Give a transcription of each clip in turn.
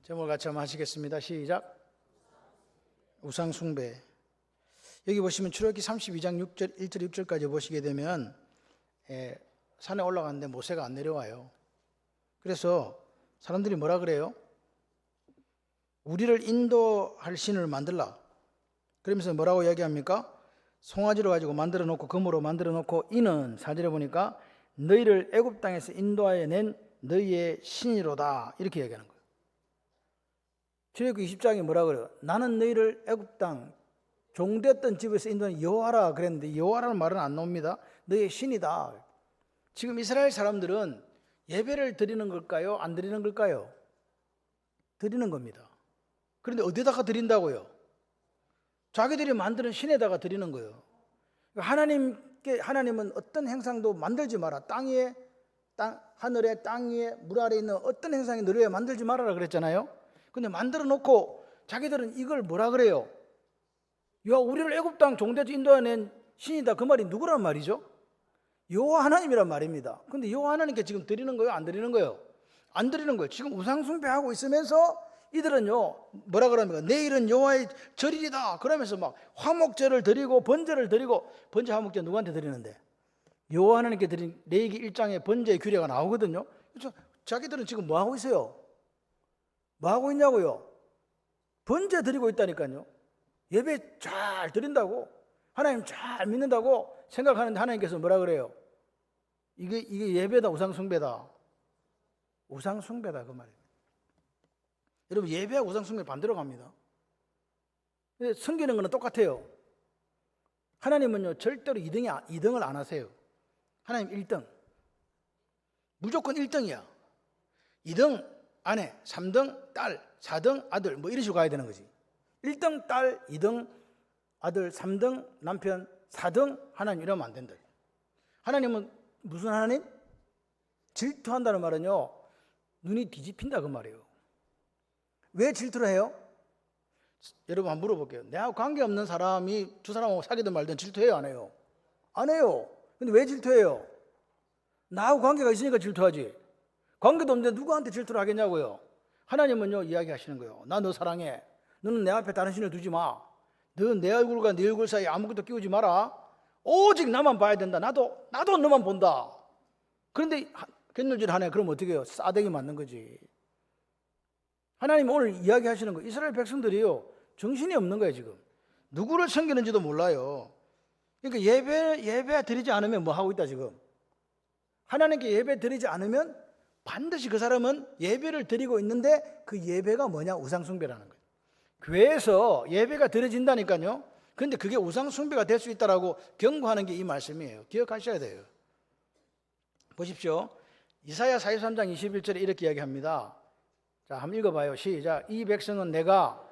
제목을 같이 한번 하시겠습니다. 시작. 우상숭배. 여기 보시면 출애굽기 32장 6절, 1절 6절까지 보시게 되면 산에 올라갔는데 모세가 안 내려와요. 그래서 사람들이 뭐라 그래요? 우리를 인도할 신을 만들라. 그러면서 뭐라고 이야기합니까? 송아지를 가지고 만들어 놓고 금으로 만들어 놓고 이는 4절에 보니까 너희를 애굽 땅에서 인도하여 낸 너희의 신이로다. 이렇게 이야기하는 거예요. 출애굽기 20장에 뭐라 그래요? 나는 너희를 애굽 땅 종되었던 집에서 인도한 여호와라 그랬는데 여호와라는 말은 안 나옵니다. 너희의 신이다. 지금 이스라엘 사람들은 예배를 드리는 걸까요? 안 드리는 걸까요? 드리는 겁니다. 그런데 어디다가 드린다고요? 자기들이 만드는 신에다가 드리는 거예요. 하나님은 어떤 행상도 만들지 마라. 하늘에 땅 위에 물 아래에 있는 어떤 행상이 너를 만들지 말아라 그랬잖아요. 근데 만들어 놓고 자기들은 이걸 뭐라 그래요? 야, 우리를 애굽 땅 종대에서 인도해낸 신이다. 그 말이 누구란 말이죠? 여호와 하나님이란 말입니다. 근데 여호와 하나님께 지금 드리는 거예요? 안 드리는 거예요? 안 드리는 거예요. 지금 우상 숭배하고 있으면서 이들은요 뭐라 그럽니까? 내일은 여호와의 절일이다 그러면서 막 화목제를 드리고 번제를 드리고, 번제 화목제 누구한테 드리는데? 여호와 하나님께 드린 레위기 1장에 번제의 규례가 나오거든요. 그래서 자기들은 지금 뭐 하고 있어요? 뭐 하고 있냐고요? 번제 드리고 있다니까요. 예배 잘 드린다고, 하나님 잘 믿는다고 생각하는데 하나님께서 뭐라 그래요? 이게 예배다, 우상숭배다. 우상숭배다 그 말이에요. 여러분, 예배하고 우상숭배 반대로 갑니다. 섬기는 거는 똑같아요. 하나님은요 절대로 2등을 안 하세요. 하나님 1등, 무조건 1등이야. 2등 아내, 3등 딸, 4등 아들, 뭐 이런 식으로 가야 되는 거지. 1등 딸, 2등 아들, 3등 남편, 4등 하나님, 이러면 안 된다. 하나님은 무슨 하나님? 질투한다는 말은요 눈이 뒤집힌다 그 말이에요. 왜 질투를 해요? 여러분 한번 물어볼게요. 내하고 관계없는 사람이 두 사람하고 사귀든 말든 질투해요, 안 해요? 안 해요. 근데 왜 질투해요? 나하고 관계가 있으니까 질투하지. 관계도 없는데 누구한테 질투를 하겠냐고요. 하나님은요 이야기하시는 거예요. 나 너 사랑해. 너는 내 앞에 다른 신을 두지 마. 너 내 얼굴과 네 얼굴 사이에 아무것도 끼우지 마라. 오직 나만 봐야 된다. 나도 너만 본다. 그런데 곁눈질하네. 그럼 어떻게 해요? 싸대기 맞는 거지. 하나님 오늘 이야기하시는 거, 이스라엘 백성들이요 정신이 없는 거예요. 지금 누구를 섬기는지도 몰라요. 그러니까 예배 드리지 않으면 뭐 하고 있다 지금? 하나님께 예배 드리지 않으면 반드시 그 사람은 예배를 드리고 있는데 그 예배가 뭐냐? 우상숭배라는 거예요. 교회에서 예배가 드려진다니까요. 그런데 그게 우상숭배가 될 수 있다라고 경고하는 게 이 말씀이에요. 기억하셔야 돼요. 보십시오. 이사야 43장 21절에 이렇게 이야기합니다. 자, 한번 읽어봐요. 시작. 이 백성은 내가,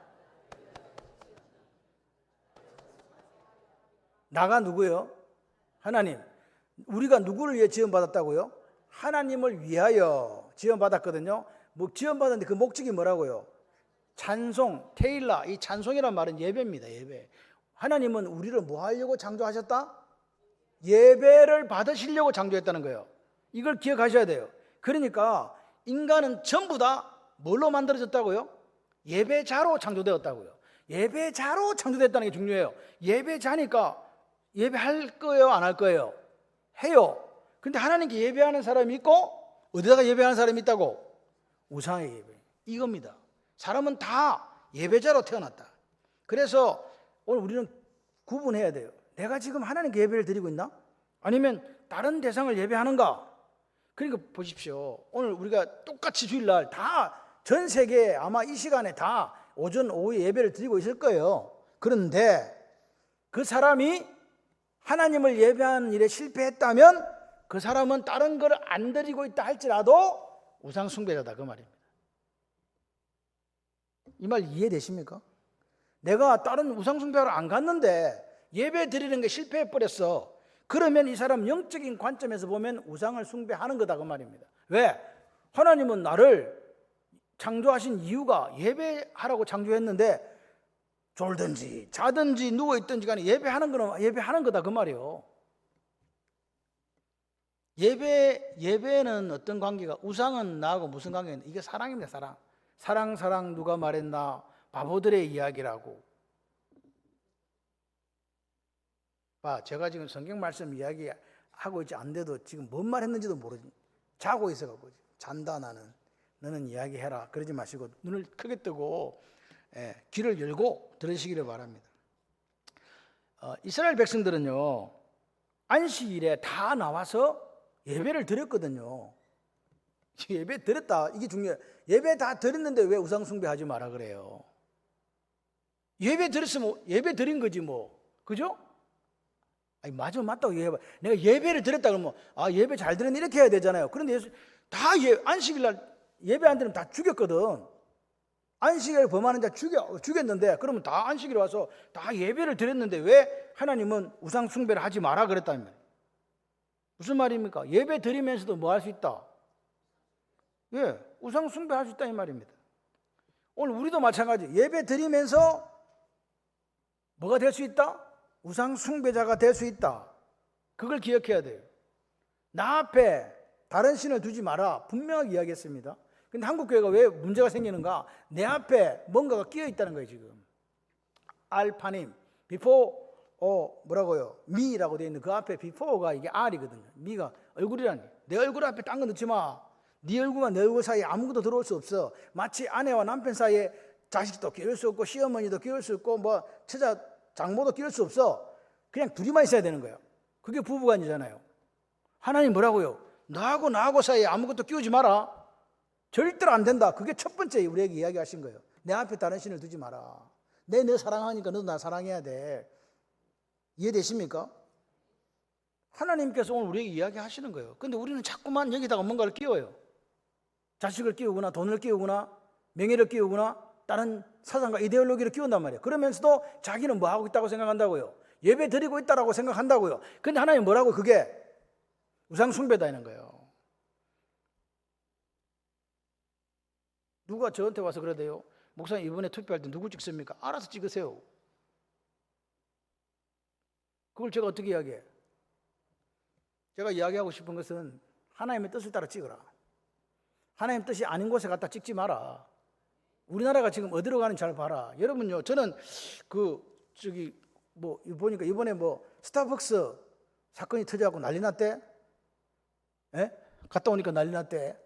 나가 누구요? 하나님. 우리가 누구를 위해 지원받았다고요? 하나님을 위하여 지원받았거든요. 뭐 지원받았는데 그 목적이 뭐라고요? 찬송, 테일라. 이 찬송이란 말은 예배입니다. 예배. 하나님은 우리를 뭐 하려고 창조하셨다? 예배를 받으시려고 창조했다는 거예요. 이걸 기억하셔야 돼요. 그러니까 인간은 전부 다 뭘로 만들어졌다고요? 예배자로 창조되었다고요. 예배자로 창조됐다는 게 중요해요. 예배자니까 예배할 거예요, 안 할 거예요? 해요. 근데 하나님께 예배하는 사람이 있고 어디다가 예배하는 사람이 있다고? 우상의 예배. 이겁니다. 사람은 다 예배자로 태어났다. 그래서 오늘 우리는 구분해야 돼요. 내가 지금 하나님께 예배를 드리고 있나? 아니면 다른 대상을 예배하는가? 그러니까 보십시오. 오늘 우리가 똑같이 주일날 다 전 세계에 아마 이 시간에 다 오전 오후에 예배를 드리고 있을 거예요. 그런데 그 사람이 하나님을 예배하는 일에 실패했다면 그 사람은 다른 걸 안 드리고 있다 할지라도 우상숭배자다 그 말입니다. 이 말 이해되십니까? 내가 다른 우상숭배하러 안 갔는데 예배 드리는 게 실패해버렸어. 그러면 이 사람 영적인 관점에서 보면 우상을 숭배하는 거다 그 말입니다. 왜? 하나님은 나를 창조하신 이유가 예배하라고 창조했는데 졸든지 자든지 누워있든지 간에 예배하는 거는 예배하는 거다 그 말이에요. 예배는 어떤 관계가? 우상은 나하고 무슨 관계인데? 이게 사랑입니다. 사랑. 사랑 사랑 누가 말했나? 바보들의 이야기라고. 봐, 제가 지금 성경 말씀 이야기하고 있지 않은데도 지금 뭔 말 했는지도 모르지. 자고 있어가지고 잔다 나는. 너는 이야기해라. 그러지 마시고 눈을 크게 뜨고 귀를 열고 들으시기를 바랍니다. 이스라엘 백성들은요, 안식일에 다 나와서 예배를 드렸거든요. 예배 드렸다. 이게 중요해요. 예배 다 드렸는데 왜 우상 숭배하지 마라 그래요? 예배 드렸으면 예배 드린 거지 뭐. 그죠? 아니, 맞다고 얘기해봐. 내가 예배를 드렸다 그러면 예배 잘 드렸네 이렇게 해야 되잖아요. 그런데 다 안식일 날 예배 안 드리면 다 죽였거든. 안식일을 범하는 자 죽였는데 그러면 다 안식일에 와서 다 예배를 드렸는데 왜 하나님은 우상 숭배를 하지 마라 그랬다는 말이에요. 무슨 말입니까? 예배 드리면서도 뭐 할 수 있다? 우상 숭배할 수 있다 이 말입니다. 오늘 우리도 마찬가지. 예배 드리면서 뭐가 될 수 있다? 우상 숭배자가 될 수 있다. 그걸 기억해야 돼요. 나 앞에 다른 신을 두지 마라 분명하게 이야기했습니다. 근데 한국교회가 왜 문제가 생기는가? 내 앞에 뭔가가 끼어 있다는 거예요. 지금 알파님 before 뭐라고요? 미라고 되어 있는 그 앞에 before가 이게 R이거든요. 미가 얼굴이라니. 내 얼굴 앞에 딴 거 넣지 마. 네 얼굴과 내 얼굴 사이에 아무것도 들어올 수 없어. 마치 아내와 남편 사이에 자식도 끼울 수 없고 시어머니도 끼울 수 없고 뭐 처자 장모도 끼울 수 없어. 그냥 둘이만 있어야 되는 거예요. 그게 부부간이잖아요. 하나님 뭐라고요? 나하고 사이에 아무것도 끼우지 마라. 절대로 안 된다. 그게 첫 번째 우리에게 이야기하신 거예요. 내 앞에 다른 신을 두지 마라. 너 사랑하니까 너도 나 사랑해야 돼. 이해되십니까? 하나님께서 오늘 우리에게 이야기하시는 거예요. 근데 우리는 자꾸만 여기다가 뭔가를 끼워요. 자식을 끼우거나 돈을 끼우거나 명예를 끼우거나 다른 사상과 이데올로기를 끼운단 말이에요. 그러면서도 자기는 뭐 하고 있다고 생각한다고요? 예배 드리고 있다라고 생각한다고요. 근데 하나님 뭐라고? 그게 우상 숭배다 이런 거예요. 누가 저한테 와서 그러대요. 목사님 이번에 투표할 때 누구 찍습니까? 알아서 찍으세요. 그걸 제가 어떻게 이야기해? 제가 이야기하고 싶은 것은 하나님의 뜻을 따라 찍어라. 하나님 뜻이 아닌 곳에 갖다 찍지 마라. 우리나라가 지금 어디로 가는지 잘 봐라. 여러분요, 저는 보니까 이번에 스타벅스 사건이 터져갖고 난리 났대. 갔다 오니까 난리 났대.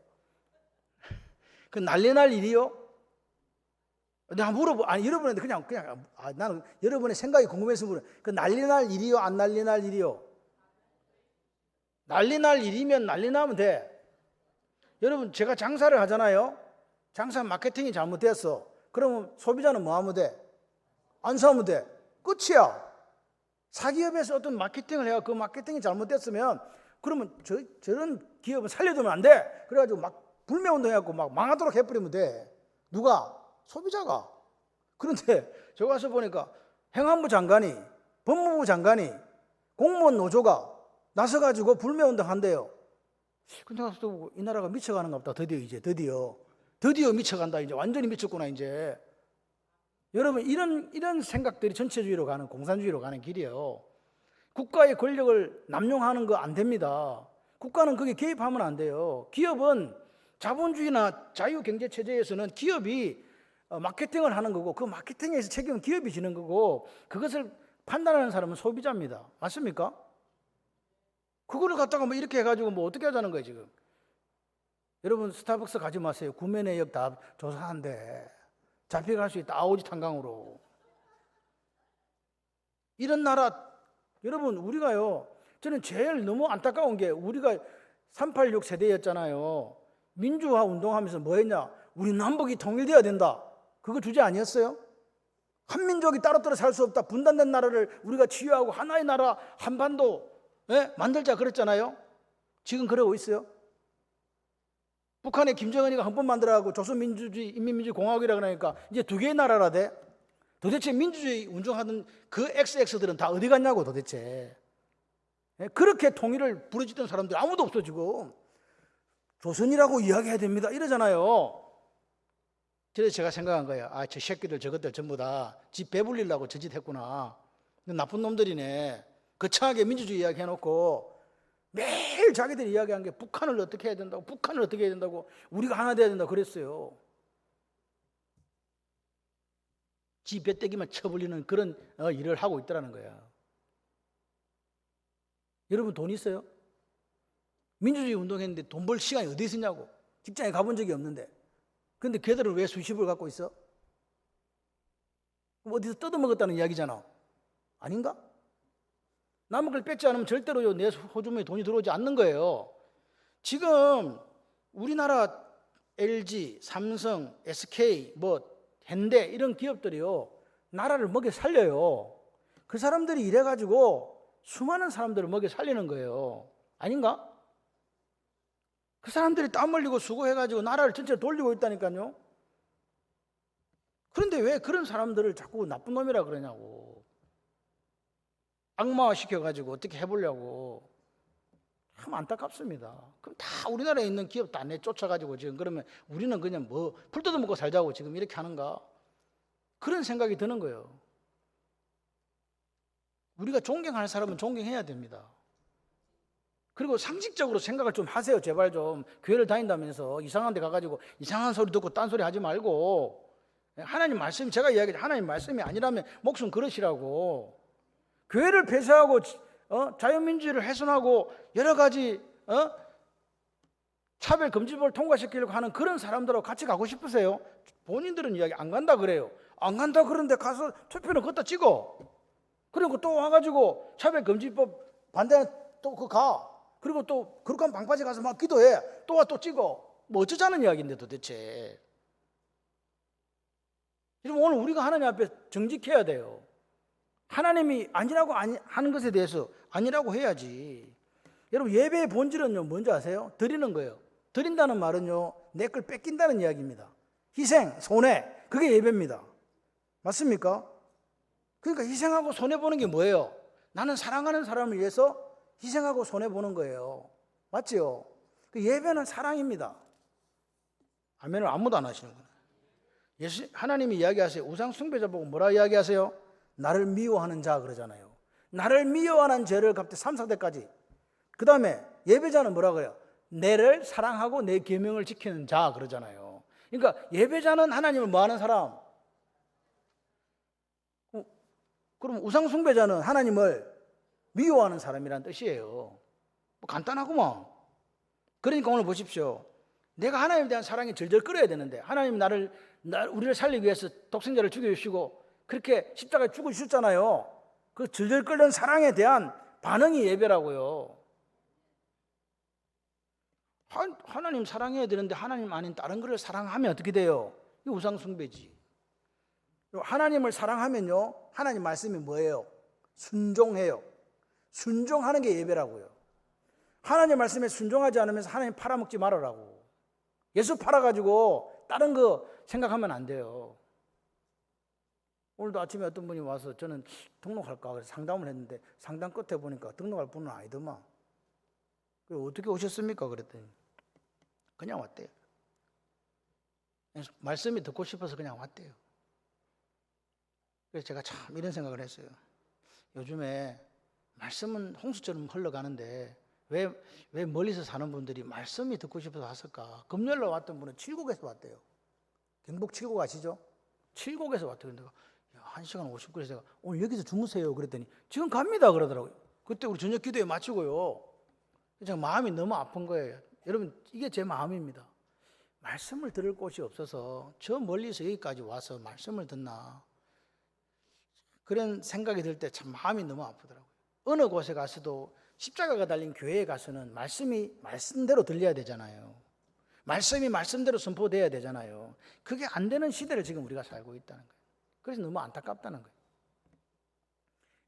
그 난리 날 일이요? 내가 여러분한테 나는 여러분의 생각이 궁금해서 물어. 그 난리 날 일이요? 안 난리 날 일이요? 난리 날 일이면 난리 나면 돼. 여러분, 제가 장사를 하잖아요. 장사 마케팅이 잘못됐어. 그러면 소비자는 뭐 하면 돼? 안 사면 돼. 끝이야. 사기업에서 어떤 마케팅을 해야 그 마케팅이 잘못됐으면 그러면 저런 기업은 살려두면 안 돼. 그래가지고 막 불매운동해갖고 막 망하도록 해버리면 돼. 누가? 소비자가. 그런데 저 가서 보니까 행안부 장관이, 법무부 장관이, 공무원 노조가 나서가지고 불매운동 한대요. 근데 가서 또 보고 이 나라가 미쳐가는가 보다. 드디어 미쳐간다. 이제 완전히 미쳤구나 이제. 여러분, 이런 생각들이 전체주의로 가는, 공산주의로 가는 길이에요. 국가의 권력을 남용하는 거 안 됩니다. 국가는 거기에 개입하면 안 돼요. 기업은 자본주의나 자유경제체제에서는 기업이 마케팅을 하는 거고 그 마케팅에서 책임은 기업이 지는 거고 그것을 판단하는 사람은 소비자입니다. 맞습니까? 그거를 갖다가 이렇게 해가지고 어떻게 하자는 거예요 지금. 여러분, 스타벅스 가지 마세요. 구매 내역 다 조사한대. 잡혀갈 수 있다. 아오지 탄광으로. 이런 나라, 여러분, 우리가요, 저는 제일 너무 안타까운 게 우리가 386 세대였잖아요. 민주화 운동하면서 뭐 했냐? 우리 남북이 통일돼야 된다. 그거 주제 아니었어요? 한민족이 따로따로 살 수 없다. 분단된 나라를 우리가 치유하고 하나의 나라 한반도 만들자 그랬잖아요. 지금 그러고 있어요. 북한에 김정은이가 헌법 만들어가고 조선민주주의 인민민주공화국이라 그러니까 이제 두 개의 나라라 돼. 도대체 민주주의 운동하던 그 XX들은 다 어디 갔냐고 도대체. 그렇게 통일을 부르짖던 사람들 아무도 없어 지금. 조선이라고 이야기해야 됩니다 이러잖아요. 그래서 제가 생각한 거예요. 저 새끼들 저것들 전부 다 집 배불리려고 저짓 했구나. 나쁜 놈들이네. 거창하게 민주주의 이야기 해놓고 매일 자기들이 이야기한 게 북한을 어떻게 해야 된다고, 북한을 어떻게 해야 된다고, 우리가 하나 돼야 된다고 그랬어요. 지 배때기만 쳐버리는 그런 일을 하고 있더라는 거야. 여러분 돈 있어요? 민주주의 운동했는데 돈 벌 시간이 어디 있었냐고. 직장에 가본 적이 없는데. 근데 걔들은 왜 수십을 갖고 있어? 어디서 뜯어먹었다는 이야기잖아. 아닌가? 남의 걸 뺏지 않으면 절대로 내 호주머니에 돈이 들어오지 않는 거예요. 지금 우리나라 LG, 삼성, SK, 현대 이런 기업들이요, 나라를 먹여 살려요. 그 사람들이 이래가지고 수많은 사람들을 먹여 살리는 거예요. 아닌가? 그 사람들이 땀 흘리고 수고해가지고 나라를 전체로 돌리고 있다니까요. 그런데 왜 그런 사람들을 자꾸 나쁜 놈이라 그러냐고. 악마화 시켜가지고 어떻게 해보려고. 참 안타깝습니다. 그럼 다 우리나라에 있는 기업 다 내쫓아가지고 지금 그러면 우리는 그냥 풀 뜯어먹고 살자고 지금 이렇게 하는가? 그런 생각이 드는 거예요. 우리가 존경하는 사람은 존경해야 됩니다. 그리고 상식적으로 생각을 좀 하세요. 제발 좀. 교회를 다닌다면서 이상한 데 가가지고 이상한 소리 듣고 딴소리 하지 말고, 하나님 말씀, 제가 이야기한 하나님 말씀이 아니라면 목숨 걸으시라고. 교회를 폐쇄하고 자유민주주의를 훼손하고 여러 가지 차별금지법을 통과시키려고 하는 그런 사람들하고 같이 가고 싶으세요? 본인들은 이야기 안 간다 그래요. 안 간다 그러는데 가서 투표는 걷다 찍어. 그리고 또 와가지고 차별금지법 반대하는 또 가. 그리고 또 그렇게 하면 방파제 가서 막 기도해. 또 와 또 찍어. 어쩌자는 이야기인데 도대체. 여러분 오늘 우리가 하나님 앞에 정직해야 돼요. 하나님이 아니라고 하는 것에 대해서 아니라고 해야지. 여러분 예배의 본질은요 뭔지 아세요? 드리는 거예요. 드린다는 말은요 내 걸 뺏긴다는 이야기입니다. 희생, 손해, 그게 예배입니다. 맞습니까? 그러니까 희생하고 손해보는 게 뭐예요? 나는 사랑하는 사람을 위해서 희생하고 손해보는 거예요. 맞지요? 그 예배는 사랑입니다. 아멘을 아무도 안 하시는구나. 하나님이 이야기하세요. 우상 숭배자 보고 뭐라 이야기하세요? 나를 미워하는 자 그러잖아요. 나를 미워하는 죄를 갚되 3, 4대까지. 그 다음에 예배자는 뭐라 그래요? 내를 사랑하고 내 계명을 지키는 자 그러잖아요. 그러니까 예배자는 하나님을 뭐하는 사람? 그럼 우상 숭배자는 하나님을 미워하는 사람이란 뜻이에요. 간단하구만. 그러니까 오늘 보십시오. 내가 하나님에 대한 사랑이 절절 끓어야 되는데 하나님 우리를 살리기 위해서 독생자를 죽여주시고 그렇게 십자가에 죽어주셨잖아요. 그 절절 끓는 사랑에 대한 반응이 예배라고요. 하나님 사랑해야 되는데 하나님 아닌 다른 것을 사랑하면 어떻게 돼요? 이 우상 숭배지. 하나님을 사랑하면요 하나님 말씀이 뭐예요? 순종해요. 순종하는 게 예배라고요. 하나님 말씀에 순종하지 않으면서 하나님 팔아먹지 말아라고. 예수 팔아가지고 다른 거 생각하면 안 돼요. 오늘도 아침에 어떤 분이 와서 저는 등록할까 그래서 상담을 했는데 상담 끝에 보니까 등록할 분은 아니더만. 어떻게 오셨습니까? 그랬더니 그냥 왔대요. 말씀이 듣고 싶어서 그냥 왔대요. 그래서 제가 참 이런 생각을 했어요. 요즘에 말씀은 홍수처럼 흘러가는데 왜 멀리서 사는 분들이 말씀이 듣고 싶어서 왔을까? 금요일날 왔던 분은 칠곡에서 왔대요. 경북 칠곡 아시죠? 칠곡에서 왔대요. 근데 1시간 50분에서 제가 오늘 여기서 주무세요 그랬더니 지금 갑니다 그러더라고요. 그때 우리 저녁 기도에 마치고요. 제가 마음이 너무 아픈 거예요. 여러분 이게 제 마음입니다. 말씀을 들을 곳이 없어서 저 멀리서 여기까지 와서 말씀을 듣나 그런 생각이 들 때 참 마음이 너무 아프더라고요. 어느 곳에 가서도 십자가가 달린 교회에 가서는 말씀이 말씀대로 들려야 되잖아요. 말씀이 말씀대로 선포돼야 되잖아요. 그게 안 되는 시대를 지금 우리가 살고 있다는 거예요. 그래서 너무 안타깝다는 거예요.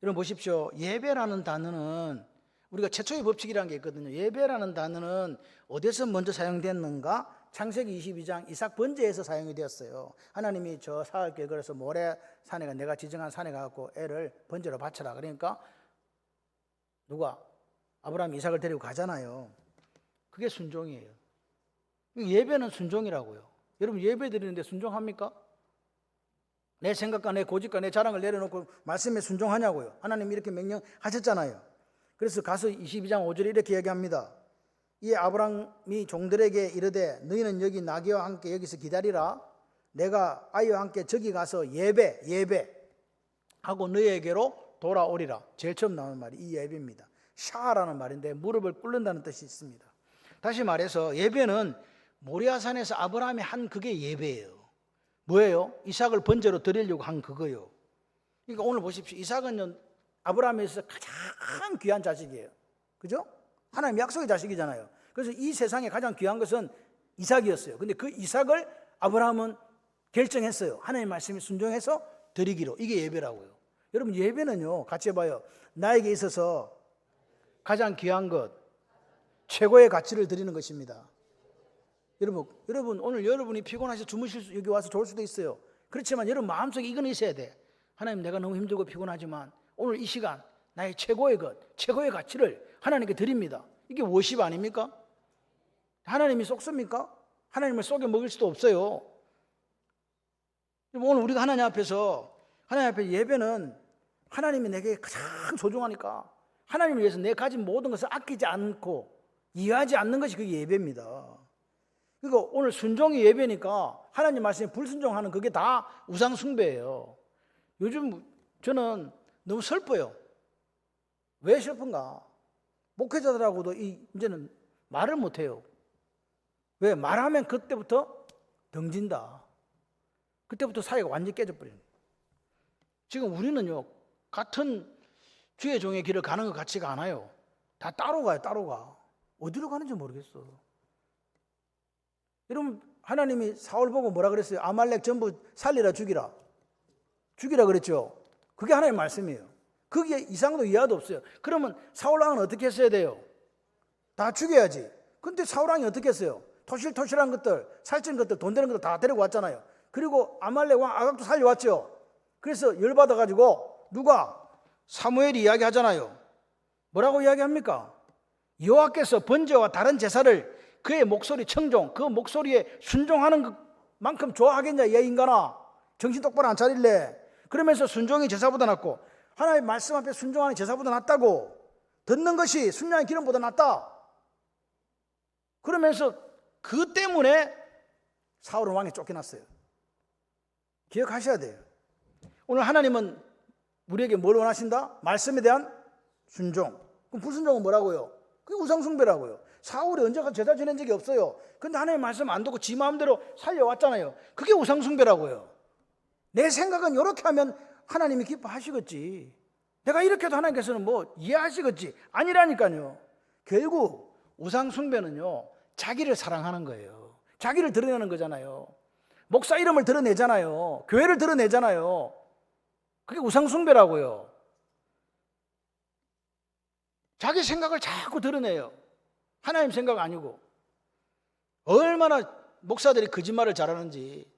여러분 보십시오. 예배라는 단어는 우리가 최초의 법칙이라는 게 있거든요. 예배라는 단어는 어디서 먼저 사용됐는가? 창세기 22장 이삭 번제에서 사용이 되었어요. 하나님이 저 사흘길 걸어서 모래산에가 내가 지정한 산에 가서 애를 번제로 바쳐라. 그러니까 누가? 아브라함이 이삭을 데리고 가잖아요. 그게 순종이에요. 예배는 순종이라고요. 여러분 예배 드리는데 순종합니까? 내 생각과 내 고집과 내 자랑을 내려놓고 말씀에 순종하냐고요. 하나님 이렇게 명령하셨잖아요. 그래서 가서 22장 5절에 이렇게 얘기합니다. 이 아브라함이 종들에게 이르되 너희는 여기 나귀와 함께 여기서 기다리라. 내가 아이와 함께 저기 가서 예배하고 너희에게로 돌아오리라. 제일 처음 나오는 말이 이 예배입니다. 샤라는 말인데 무릎을 꿇는다는 뜻이 있습니다. 다시 말해서 예배는 모리아산에서 아브라함이 한 그게 예배예요. 뭐예요? 이삭을 번제로 드리려고 한 그거요. 그러니까 오늘 보십시오. 이삭은 아브라함에서 가장 귀한 자식이에요. 그죠? 하나님 약속의 자식이잖아요. 그래서 이 세상에 가장 귀한 것은 이삭이었어요. 근데 그 이삭을 아브라함은 결정했어요. 하나님 말씀에 순종해서 드리기로. 이게 예배라고요. 여러분 예배는요, 같이 해봐요. 나에게 있어서 가장 귀한 것, 최고의 가치를 드리는 것입니다. 여러분 오늘 여러분이 피곤하셔서 여기 와서 좋을 수도 있어요. 그렇지만 여러분 마음속에 이건 있어야 돼. 하나님, 내가 너무 힘들고 피곤하지만 오늘 이 시간 나의 최고의 것, 최고의 가치를 하나님께 드립니다. 이게 워십 아닙니까? 하나님이 속습니까? 하나님을 속여 먹일 수도 없어요. 오늘 우리가 하나님 앞에 예배는 하나님이 내게 가장 소중하니까 하나님을 위해서 내가 가진 모든 것을 아끼지 않고 이해하지 않는 것이 그게 예배입니다. 그러니까 오늘 순종이 예배니까 하나님 말씀에 불순종하는 그게 다 우상 숭배예요. 요즘 저는 너무 슬퍼요. 왜 슬픈가? 목회자들하고도 이제는 말을 못해요. 왜? 말하면 그때부터 등진다. 그때부터 사이가 완전히 깨져버려요. 지금 우리는요, 같은 주의 종의 길을 가는 것 같지가 않아요. 다 따로 가요, 따로 가. 어디로 가는지 모르겠어. 여러분, 하나님이 사울 보고 뭐라 그랬어요? 아말렉 전부 살리라, 죽이라. 죽이라 그랬죠. 그게 하나님의 말씀이에요. 그게 이상도 이하도 없어요. 그러면 사울왕은 어떻게 했어야 돼요? 다 죽여야지. 근데 사울왕이 어떻게 했어요? 토실토실한 것들, 살찐 것들, 돈 되는 것들 다 데리고 왔잖아요. 그리고 아말렉 왕 아각도 살려왔죠. 그래서 열받아가지고 누가? 사무엘이 이야기하잖아요. 뭐라고 이야기합니까? 여호와께서 번제와 다른 제사를 그의 목소리 청종, 그 목소리에 순종하는 만큼 좋아하겠냐, 이 인간아. 정신 똑바로 안 차릴래. 그러면서 순종이 제사보다 낫고 하나님의 말씀 앞에 순종하는 제사보다 낫다고. 듣는 것이 순양의 기름보다 낫다. 그러면서 그 때문에 사울은 왕에 쫓겨났어요. 기억하셔야 돼요. 오늘 하나님은 우리에게 뭘 원하신다? 말씀에 대한 순종. 그럼 불순종은 뭐라고요? 그게 우상숭배라고요. 사울이 언제가 제사 지낸 적이 없어요. 근데 하나님 말씀 안 듣고 지 마음대로 살려왔잖아요. 그게 우상숭배라고요. 내 생각은 이렇게 하면 하나님이 기뻐하시겠지. 내가 이렇게 해도 하나님께서는 뭐 이해하시겠지. 아니라니까요. 결국 우상숭배는요, 자기를 사랑하는 거예요. 자기를 드러내는 거잖아요. 목사 이름을 드러내잖아요. 교회를 드러내잖아요. 그게 우상숭배라고요. 자기 생각을 자꾸 드러내요. 하나님 생각 아니고. 얼마나 목사들이 거짓말을 잘하는지.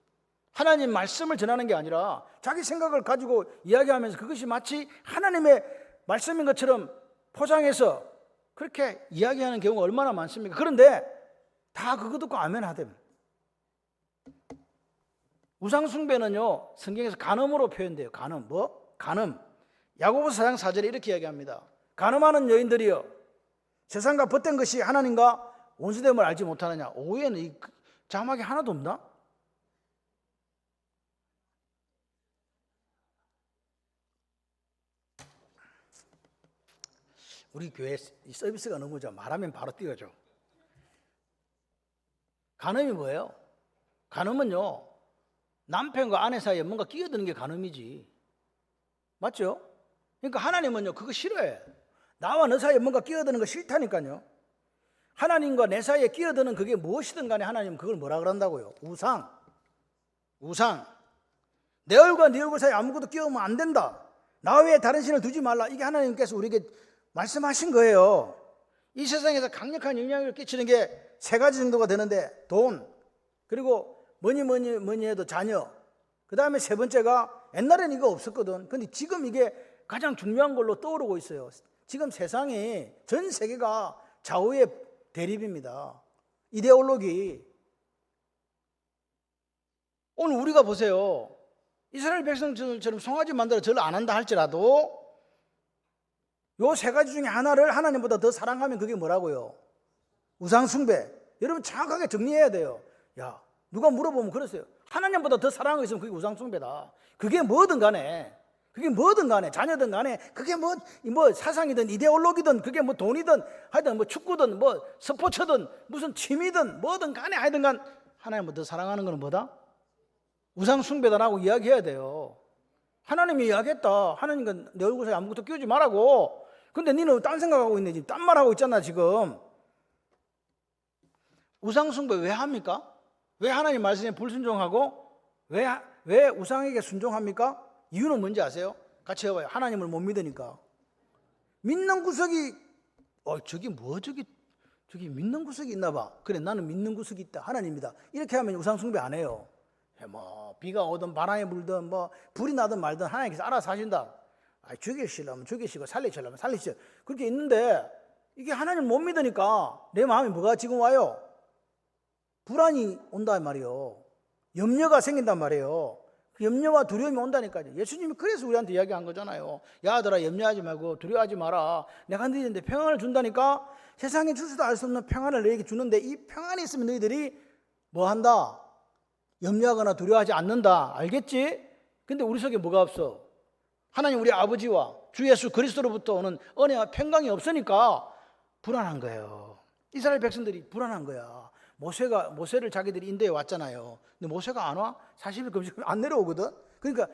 하나님 말씀을 전하는 게 아니라 자기 생각을 가지고 이야기하면서 그것이 마치 하나님의 말씀인 것처럼 포장해서 그렇게 이야기하는 경우가 얼마나 많습니까? 그런데 다 그거 듣고 아멘 하대요. 우상숭배는요, 성경에서 간음으로 표현돼요. 간음. 뭐? 간음. 야고보서 4장 4절에 이렇게 이야기합니다. 간음하는 여인들이여, 세상과 벗된 것이 하나님과 원수됨을 알지 못하느냐. 오후에는 이 자막이 하나도 없나? 우리 교회 이 서비스가 너무 말하면 바로 띄워져. 간음이 뭐예요? 간음은요, 남편과 아내 사이에 뭔가 끼어드는 게 간음이지. 맞죠? 그러니까 하나님은요, 그거 싫어해. 나와 너 사이에 뭔가 끼어드는 거 싫다니까요. 하나님과 내 사이에 끼어드는 그게 무엇이든 간에 하나님은 그걸 뭐라 그런다고요? 우상. 내 얼굴과 네 얼굴 사이에 아무것도 끼우면 안 된다. 나 외에 다른 신을 두지 말라. 이게 하나님께서 우리에게 말씀하신 거예요. 이 세상에서 강력한 영향력을 끼치는 게 세 가지 정도가 되는데, 돈, 그리고 뭐니 해도 자녀, 그 다음에 세 번째가, 옛날에는 이거 없었거든. 근데 지금 이게 가장 중요한 걸로 떠오르고 있어요. 지금 세상이, 전 세계가 좌우의 대립입니다. 이데올로기. 오늘 우리가 보세요. 이스라엘 백성들처럼 송아지 만들어 절 안 한다 할지라도 요 세 가지 중에 하나를 하나님보다 더 사랑하면 그게 뭐라고요? 우상숭배. 여러분 정확하게 정리해야 돼요. 야, 누가 물어보면 그랬어요. 하나님보다 더 사랑하고 있으면 그게 우상숭배다. 그게 뭐든 간에 자녀든 간에 그게 뭐 사상이든 이데올로기든 그게 뭐 돈이든 하여튼 뭐 축구든 뭐 스포츠든 무슨 취미든 뭐든 간에 하여튼 간 하나님보다 더 사랑하는 거는 뭐다? 우상숭배다라고 이야기해야 돼요. 하나님이 이야기했다. 하나님은 내 얼굴에 아무것도 끼우지 말라고. 근데 너는 딴 생각하고 있네. 지금 딴 말하고 있잖아 지금. 우상숭배 왜 합니까? 왜 하나님 말씀에 불순종하고 왜 우상에게 순종합니까? 이유는 뭔지 아세요? 같이 해봐요. 하나님을 못 믿으니까. 믿는 구석이 저기 믿는 구석이 있나 봐. 그래 나는 믿는 구석이 있다. 하나님이다. 이렇게 하면 우상숭배 안 해요. 뭐 비가 오든 바람이 불든 뭐 불이 나든 말든 하나님께서 알아서 하신다. 죽이시려면 죽이시고 살리시려면 살리시고 그렇게 있는데 이게 하나님을 못 믿으니까 내 마음이 뭐가 지금 와요? 불안이 온단 말이에요. 염려가 생긴단 말이에요. 그 염려와 두려움이 온다니까요. 예수님이 그래서 우리한테 이야기한 거잖아요. 야 아들아 염려하지 말고 두려워하지 마라. 내가 너희한테 평안을 준다니까. 세상에 주지도 알 수 없는 평안을 너희에게 주는데 이 평안이 있으면 너희들이 뭐 한다? 염려하거나 두려워하지 않는다. 알겠지? 근데 우리 속에 뭐가 없어? 하나님 우리 아버지와 주 예수 그리스도로부터 오는 은혜와 평강이 없으니까 불안한 거예요. 이스라엘 백성들이 불안한 거야. 모세를 자기들이 인도에 왔잖아요. 근데 모세가 안 와? 40일 금식 안 내려오거든. 그러니까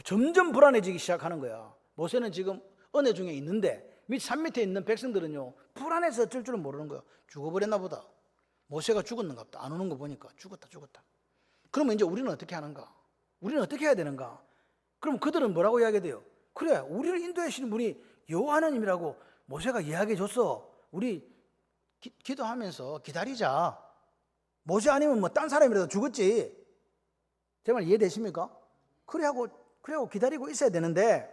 점점 불안해지기 시작하는 거야. 모세는 지금 은혜 중에 있는데 산 밑에 있는 백성들은요 불안해서 어쩔 줄은 모르는 거야. 죽어버렸나 보다. 모세가 죽었는가 보다. 안 오는 거 보니까 죽었다. 그러면 이제 우리는 어떻게 하는가? 우리는 어떻게 해야 되는가? 그럼 그들은 뭐라고 이야기해야 돼요? 그래 우리를 인도하시는 분이 여호와 하나님이라고 모세가 이야기해 줬어. 우리 기도하면서 기다리자. 모세 아니면 뭐 딴 사람이라도 죽었지. 제 말 이해되십니까? 그래하고 기다리고 있어야 되는데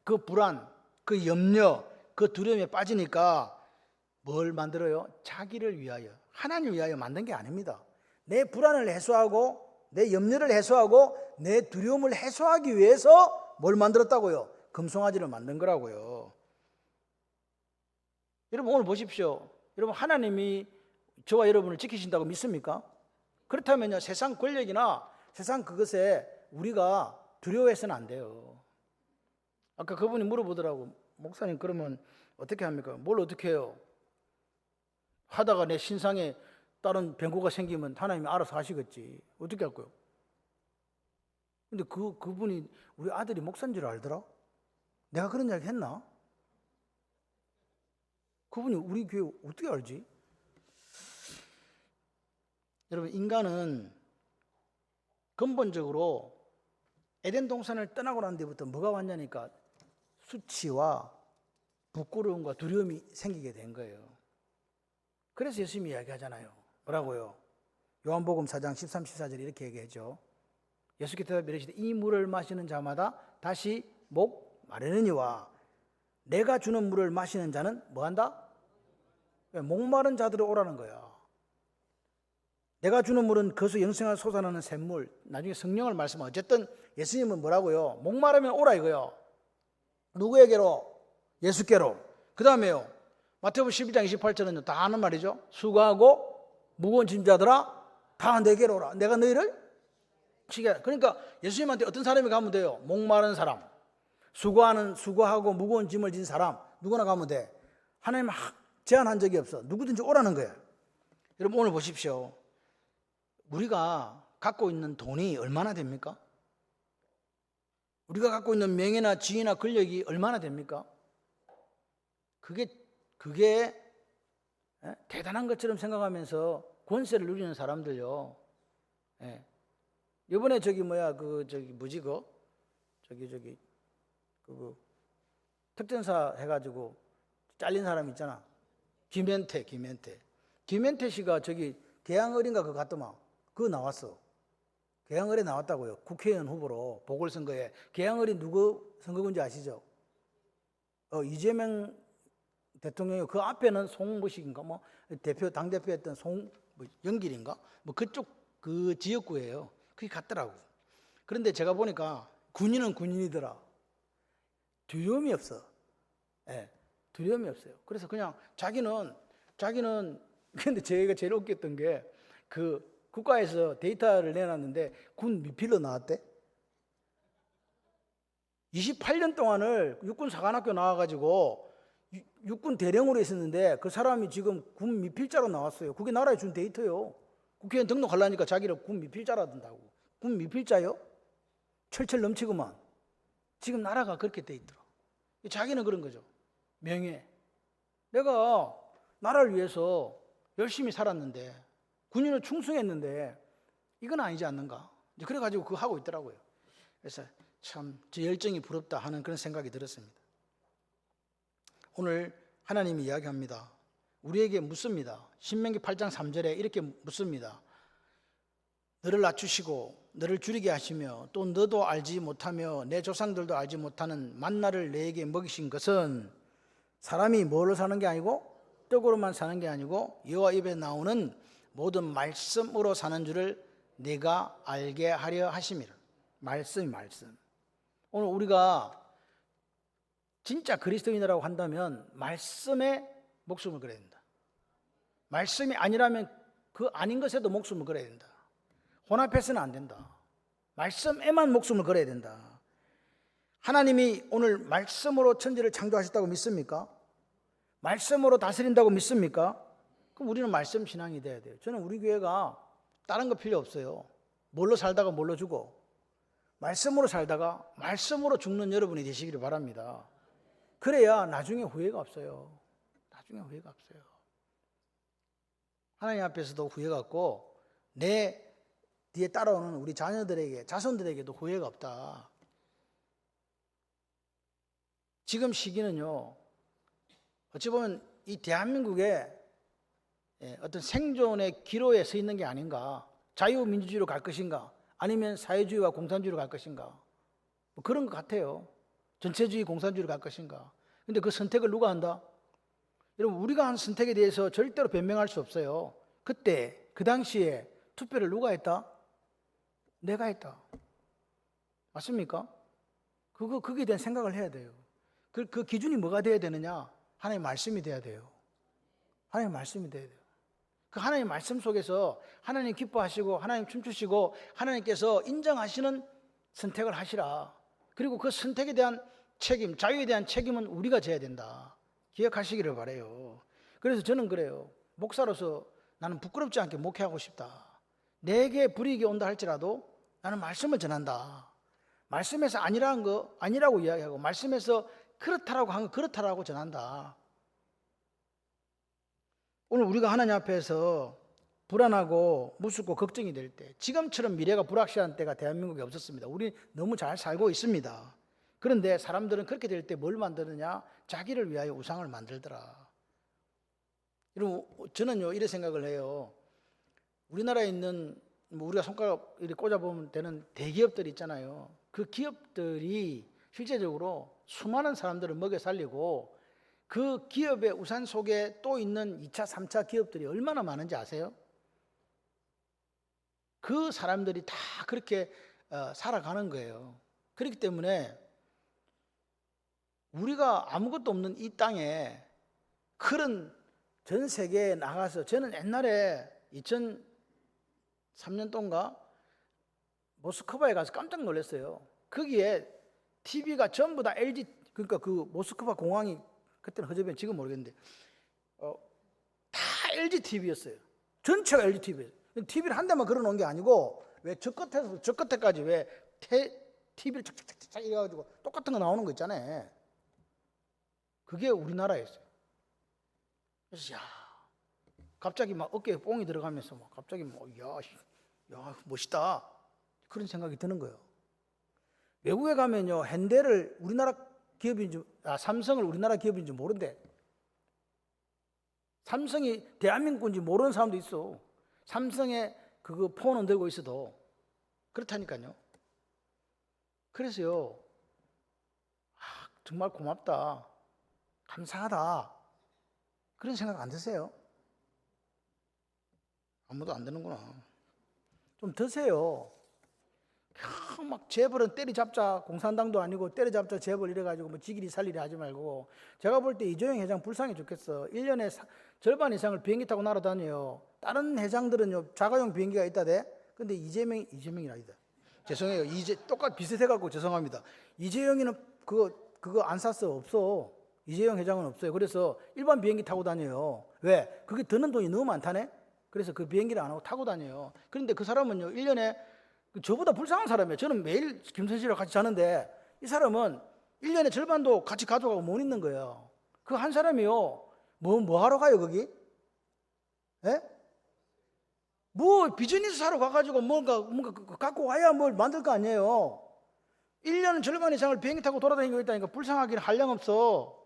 그 불안, 그 염려, 그 두려움에 빠지니까 뭘 만들어요? 자기를 위하여, 하나님을 위하여 만든 게 아닙니다. 내 불안을 해소하고 내 염려를 해소하고 내 두려움을 해소하기 위해서 뭘 만들었다고요? 금송아지를 만든 거라고요. 여러분 오늘 보십시오. 여러분 하나님이 저와 여러분을 지키신다고 믿습니까? 그렇다면요 세상 권력이나 세상 그것에 우리가 두려워해서는 안 돼요. 아까 그분이 물어보더라고. 목사님 그러면 어떻게 합니까? 뭘 어떻게 해요? 하다가 내 신상에 다른 변고가 생기면 하나님이 알아서 하시겠지. 어떻게 할 거예요? 근데 그분이 우리 아들이 목사인 줄 알더라? 내가 그런 이야기 했나? 그분이 우리 교회 어떻게 알지? 여러분 인간은 근본적으로 에덴 동산을 떠나고 난 뒤부터 뭐가 왔냐니까 수치와 부끄러움과 두려움이 생기게 된 거예요. 그래서 예수님이 이야기하잖아요. 뭐라고요? 요한복음 4장 13, 14절에 이렇게 얘기하죠. 예수께서 대답하여 이르시되 이 물을 마시는 자마다 다시 목 마르느니와 내가 주는 물을 마시는 자는 뭐한다? 목마른 자들을 오라는 거야. 내가 주는 물은 거기서 영생을 솟아나는 샘물. 나중에 성령을 말씀하면 어쨌든 예수님은 뭐라고요? 목마르면 오라 이거요. 누구에게로? 예수께로. 그 다음에요 마태복음 12장 28절은 다 하는 말이죠. 수고하고 무거운 짐자들아 다 내게로 오라. 내가 너희를 치게. 그러니까 예수님한테 어떤 사람이 가면 돼요? 목마른 사람, 수고하고 무거운 짐을 진 사람 누구나 가면 돼. 하나님은 제한한 적이 없어. 누구든지 오라는 거야. 여러분 오늘 보십시오. 우리가 갖고 있는 돈이 얼마나 됩니까? 우리가 갖고 있는 명예나 지위나 권력이 얼마나 됩니까? 그게 대단한 것처럼 생각하면서 권세를 누리는 사람들요. 이번에 특전사 해가지고 잘린 사람 있잖아. 김현태 씨가 계양을인가 그거 갔더만 그거 나왔어. 계양을에 나왔다고요. 국회의원 후보로 보궐선거에. 계양을이 누구 선거군지 아시죠? 이재명 대통령이 그 앞에는 송무식인가 당대표였던 연길인가 그쪽 그 지역구예요. 그게 같더라고. 그런데 제가 보니까 군인은 군인이더라. 두려움이 없어. 두려움이 없어요. 그래서 그냥 자기는 근데 제가 제일 웃겼던 게 그 국가에서 데이터를 내놨는데 군 미필로 나왔대. 28년 동안을 육군 사관학교 나와가지고 육군 대령으로 있었는데 그 사람이 지금 군 미필자로 나왔어요. 그게 나라에 준 데이터요. 국회의원 등록하려니까 자기를 군 미필자라던다고. 군 미필자요? 철철 넘치구만. 지금 나라가 그렇게 돼 있더라. 자기는 그런 거죠. 명예. 내가 나라를 위해서 열심히 살았는데 군인을 충성했는데 이건 아니지 않는가. 이제 그래가지고 그거 하고 있더라고요. 그래서 참 제 열정이 부럽다 하는 그런 생각이 들었습니다. 오늘 하나님이 이야기합니다. 우리에게 묻습니다. 신명기 8장 3절에 이렇게 묻습니다. 너를 낮추시고 너를 줄이게 하시며 또 너도 알지 못하며 내 조상들도 알지 못하는 만나를 내게 먹이신 것은 사람이 뭘로 사는 게 아니고 떡으로만 사는 게 아니고 여호와 입에 나오는 모든 말씀으로 사는 줄을 내가 알게 하려 하심이라. 말씀. 오늘 우리가 진짜 그리스도인이라고 한다면 말씀에 목숨을 걸어야 된다. 말씀이 아니라면 그 아닌 것에도 목숨을 걸어야 된다. 혼합해서는 안 된다. 말씀에만 목숨을 걸어야 된다. 하나님이 오늘 말씀으로 천지를 창조하셨다고 믿습니까? 말씀으로 다스린다고 믿습니까? 그럼 우리는 말씀 신앙이 돼야 돼요. 저는 우리 교회가 다른 거 필요 없어요. 뭘로 살다가 뭘로 죽어. 말씀으로 살다가 말씀으로 죽는 여러분이 되시기를 바랍니다. 그래야 나중에 후회가 없어요. 나중에 후회가 없어요. 하나님 앞에서도 후회가 없고 내 뒤에 따라오는 우리 자녀들에게, 자손들에게도 후회가 없다. 지금 시기는요, 어찌 보면 이 대한민국의 어떤 생존의 기로에 서 있는 게 아닌가. 자유민주주의로 갈 것인가, 아니면 사회주의와 공산주의로 갈 것인가, 뭐 그런 것 같아요. 전체주의 공산주의로 갈 것인가. 근데 그 선택을 누가 한다? 여러분, 우리가 한 선택에 대해서 절대로 변명할 수 없어요. 그때 그 당시에 투표를 누가 했다? 내가 했다. 맞습니까? 그거에 대한 생각을 해야 돼요. 그 기준이 뭐가 돼야 되느냐? 하나님의 말씀이 돼야 돼요. 하나님의 말씀이 돼야 돼요. 그 하나님의 말씀 속에서 하나님 기뻐하시고 하나님 춤추시고 하나님께서 인정하시는 선택을 하시라. 그리고 그 선택에 대한 책임, 자유에 대한 책임은 우리가 져야 된다. 기억하시기를 바라요. 그래서 저는 그래요. 목사로서 나는 부끄럽지 않게 목회하고 싶다. 내게 불이익이 온다 할지라도 나는 말씀을 전한다. 말씀에서 아니라는 거 아니라고 이야기하고, 말씀에서 그렇다라고 한 거 그렇다라고 전한다. 오늘 우리가 하나님 앞에서 불안하고 무섭고 걱정이 될 때, 지금처럼 미래가 불확실한 때가 대한민국에 없었습니다. 우리 너무 잘 살고 있습니다. 그런데 사람들은 그렇게 될 때 뭘 만드느냐? 자기를 위하여 우상을 만들더라. 여러분, 저는요 이런 생각을 해요. 우리나라에 있는 우리가 손가락 이렇게 꽂아보면 되는 대기업들 있잖아요. 그 기업들이 실제적으로 수많은 사람들을 먹여 살리고, 그 기업의 우산 속에 또 있는 2차, 3차 기업들이 얼마나 많은지 아세요? 그 사람들이 다 그렇게 살아가는 거예요. 그렇기 때문에 우리가 아무것도 없는 이 땅에 그런 전 세계에 나가서, 저는 옛날에 2003년도인가 모스크바에 가서 깜짝 놀랐어요. 거기에 TV가 전부 다 LG, 그러니까 그 모스크바 공항이 그때는 허접해, 지금 모르겠는데 다 LG TV였어요. 전체가 LG TV였어요. TV를 한 대만 걸어놓은 게 아니고, 왜 저 끝에서 저 끝에까지 왜 TV를 착착착착 이래가지고 똑같은 거 나오는 거 있잖아요. 그게 우리나라였어요. 그래서 갑자기 막 어깨에 뽕이 들어가면서 막 갑자기 야 멋있다, 그런 생각이 드는 거예요. 외국에 가면요, 현대를 우리나라 기업인지, 삼성을 우리나라 기업인지 모른대. 삼성이 대한민국인지 모르는 사람도 있어. 삼성의 그거 폰은 들고 있어도. 그렇다니까요. 그래서요, 정말 고맙다, 감사하다, 그런 생각 안 드세요? 아무도 안 드는구나. 좀 드세요. 막 재벌은 때리잡자, 공산당도 아니고 때리잡자 재벌 이래가지고 뭐 지기리 살리리 하지 말고, 제가 볼 때 이재용 회장 불쌍해 죽겠어. 1년에 절반 이상을 비행기 타고 날아다녀요. 다른 회장들은요 자가용 비행기가 있다대. 근데 이재명이 아니다. 죄송해요. 똑같 비슷해갖고 죄송합니다. 이재용이는 그거 안 샀어. 없어. 이재용 회장은 없어요. 그래서 일반 비행기 타고 다녀요. 왜? 그게 드는 돈이 너무 많다네. 그래서 그 비행기를 안 하고 타고 다녀요. 그런데 그 사람은요 1년에 저보다 불쌍한 사람이에요. 저는 매일 김선실이랑 같이 자는데 이 사람은 1년에 절반도 같이 가져가고 못 있는 거예요. 그 한 사람이요. 뭐 하러 가요, 거기? 예? 뭐 비즈니스 하러 가가지고 뭔가 갖고 와야 뭘 만들 거 아니에요. 1년 절반 이상을 비행기 타고 돌아다니고 있다니까 불쌍하기는 한량없어.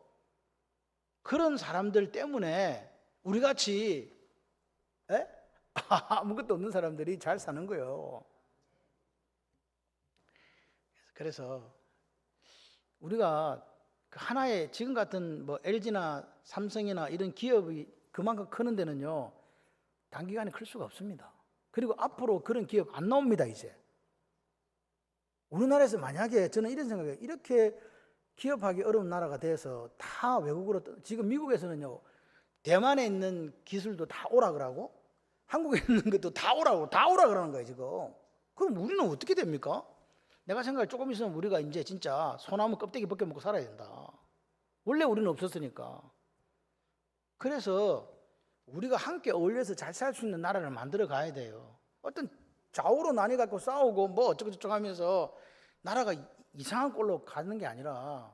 그런 사람들 때문에 우리같이 아무것도 없는 사람들이 잘 사는 거예요. 그래서 우리가 하나의 지금 같은 뭐 LG나 삼성이나 이런 기업이 그만큼 크는 데는요 단기간에 클 수가 없습니다. 그리고 앞으로 그런 기업 안 나옵니다. 이제 우리나라에서 만약에 저는 이런 생각이에요. 이렇게 기업하기 어려운 나라가 돼서 다 외국으로, 지금 미국에서는요 대만에 있는 기술도 다 오라 그러고 한국에 있는 것도 다 오라 그러는 거예요 지금. 그럼 우리는 어떻게 됩니까? 내가 생각해 조금 있으면 우리가 이제 진짜 소나무 껍데기 벗겨 먹고 살아야 된다. 원래 우리는 없었으니까. 그래서 우리가 함께 어울려서 잘 살 수 있는 나라를 만들어 가야 돼요. 어떤 좌우로 나뉘어갖고 싸우고 뭐 어쩌고저쩌고 하면서 나라가 이상한 꼴로 가는 게 아니라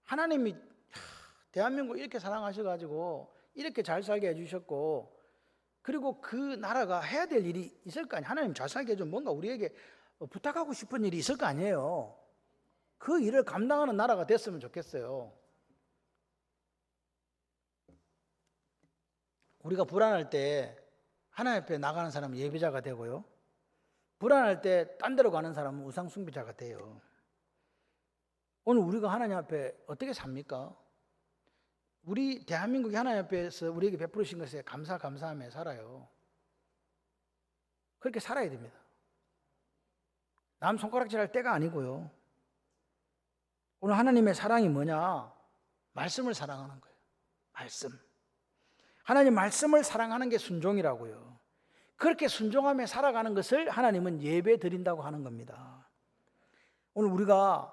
하나님이 대한민국 이렇게 사랑하셔가지고 이렇게 잘 살게 해주셨고, 그리고 그 나라가 해야 될 일이 있을 거 아니에요. 하나님 잘 살게 해주면 뭔가 우리에게 부탁하고 싶은 일이 있을 거 아니에요. 그 일을 감당하는 나라가 됐으면 좋겠어요. 우리가 불안할 때 하나님 앞에 나가는 사람은 예배자가 되고요, 불안할 때 딴 데로 가는 사람은 우상 숭배자가 돼요. 오늘 우리가 하나님 앞에 어떻게 삽니까? 우리 대한민국이 하나님 앞에서 우리에게 베풀으신 것에 감사하며 살아요. 그렇게 살아야 됩니다. 남 손가락질 할 때가 아니고요. 오늘 하나님의 사랑이 뭐냐? 말씀을 사랑하는 거예요. 말씀. 하나님 말씀을 사랑하는 게 순종이라고요. 그렇게 순종하며 살아가는 것을 하나님은 예배 드린다고 하는 겁니다. 오늘 우리가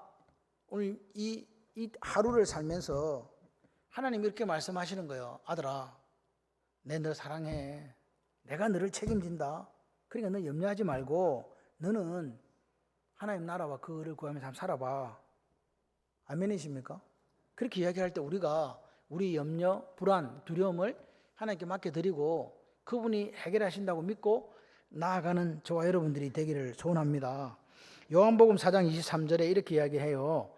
오늘 이 하루를 살면서 하나님이 이렇게 말씀하시는 거예요. 아들아, 내 너 사랑해. 내가 너를 책임진다. 그러니까 너 염려하지 말고 너는 하나님 나라와 그 의를 구하면서 한번 살아봐. 아멘이십니까? 그렇게 이야기할 때 우리가 우리 염려, 불안, 두려움을 하나님께 맡겨드리고 그분이 해결하신다고 믿고 나아가는 저와 여러분들이 되기를 소원합니다. 요한복음 4장 23절에 이렇게 이야기해요.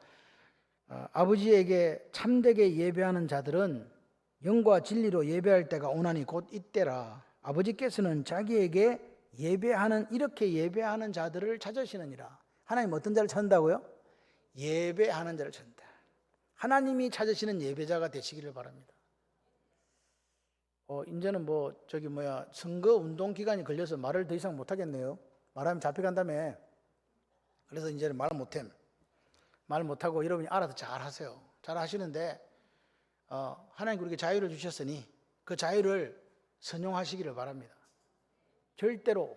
아버지에게 참되게 예배하는 자들은 영과 진리로 예배할 때가 오나니 곧 이때라. 아버지께서는 자기에게 이렇게 예배하는 자들을 찾으시느니라. 하나님 어떤 자를 찾는다고요? 예배하는 자를 찾는다. 하나님이 찾으시는 예배자가 되시기를 바랍니다. 이제는 선거 운동 기간이 걸려서 말을 더 이상 못 하겠네요. 말하면 잡혀간다며. 그래서 이제는 말 못하고 여러분이 알아서 잘 하세요. 잘 하시는데 하나님 우리에게 자유를 주셨으니 그 자유를 선용하시기를 바랍니다. 절대로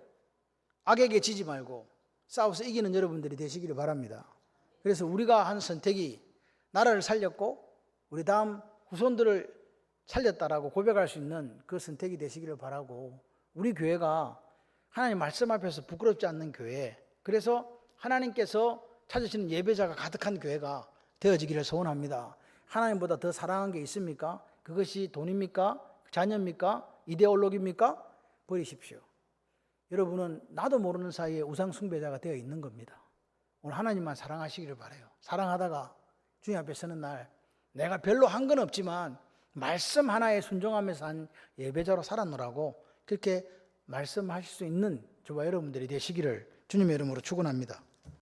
악에게 지지 말고 싸워서 이기는 여러분들이 되시기를 바랍니다. 그래서 우리가 한 선택이 나라를 살렸고 우리 다음 후손들을 살렸다라고 고백할 수 있는 그 선택이 되시기를 바라고, 우리 교회가 하나님 말씀 앞에서 부끄럽지 않는 교회, 그래서 하나님께서 찾으시는 예배자가 가득한 교회가 되어지기를 소원합니다. 하나님보다 더 사랑한 게 있습니까? 그것이 돈입니까? 자녀입니까? 이데올로기입니까? 버리십시오. 여러분은 나도 모르는 사이에 우상 숭배자가 되어 있는 겁니다. 오늘 하나님만 사랑하시기를 바라요. 사랑하다가 주님 앞에 서는 날 내가 별로 한 건 없지만 말씀 하나에 순종하면서 한 예배자로 살았노라고 그렇게 말씀하실 수 있는 저와 여러분들이 되시기를 주님의 이름으로 축원합니다.